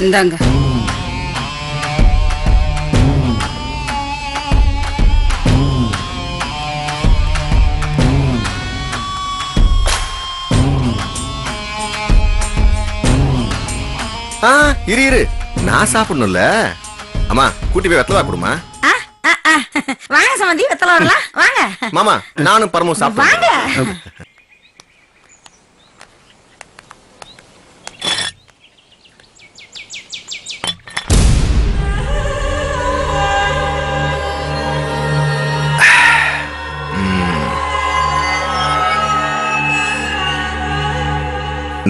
இந்தாங்க. இரு நான் சாப்பிடணும்ல. அம்மா கூட்டி போய் வெத்தலை கொடுமா. வாங்க சம்பந்தி, வெத்தலை வரலாம் வாங்க. மாமா நானும் பரமும் சாப்பிடுவாங்க.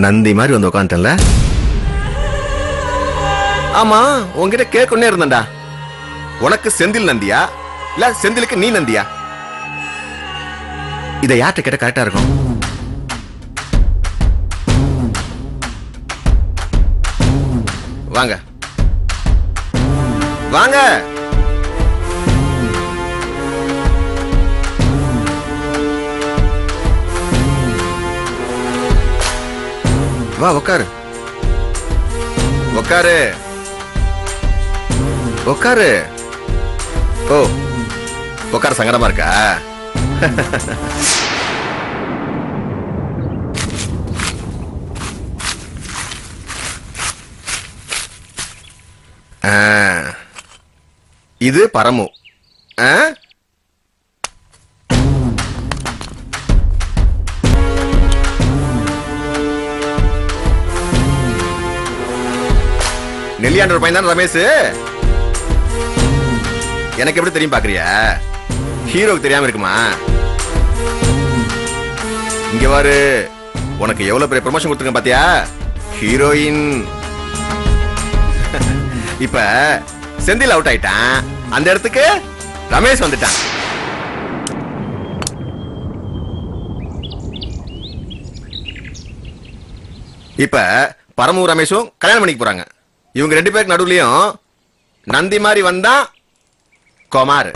நந்தி மாதிரி வந்து உட்காந்துட்டல. ஆமா உன்கிட்ட கேட்கொண்டே இருந்தேன்டா, உனக்கு செந்தில் நந்தியா இல்ல செந்திலுக்கு நீ நந்தியா? இதை யார்கிட்ட கேட்ட கரெக்டா இருக்கும்? வாங்க வாங்க. வா உக்காரு உக்காரு உக்காரு. ஓ உக்கார சங்கடமா இருக்கா? இது பரமு. நெல்லியாண்ட பையன் தான் ரமேஷ். எனக்கு எப்படி தெரியும் பாக்குறியா? ஹீரோக்கு தெரியாம இருக்குமா? இங்க வாரு, உனக்கு எவ்வளவு பெரிய ப்ரமோஷன் கொடுத்துருங்க பாத்தியா? ஹீரோயின். இப்ப செந்தில் அவுட் ஆயிட்டான், அந்த இடத்துக்கு ரமேஷ் வந்துட்டான். இப்ப பரமு ரமேஷும் கல்யாணம் பண்ணிக்க போறாங்க. இவங்க ரெண்டு பேருக்கு நடுவுலயும் நந்தி மாதிரி வந்தா குமார்.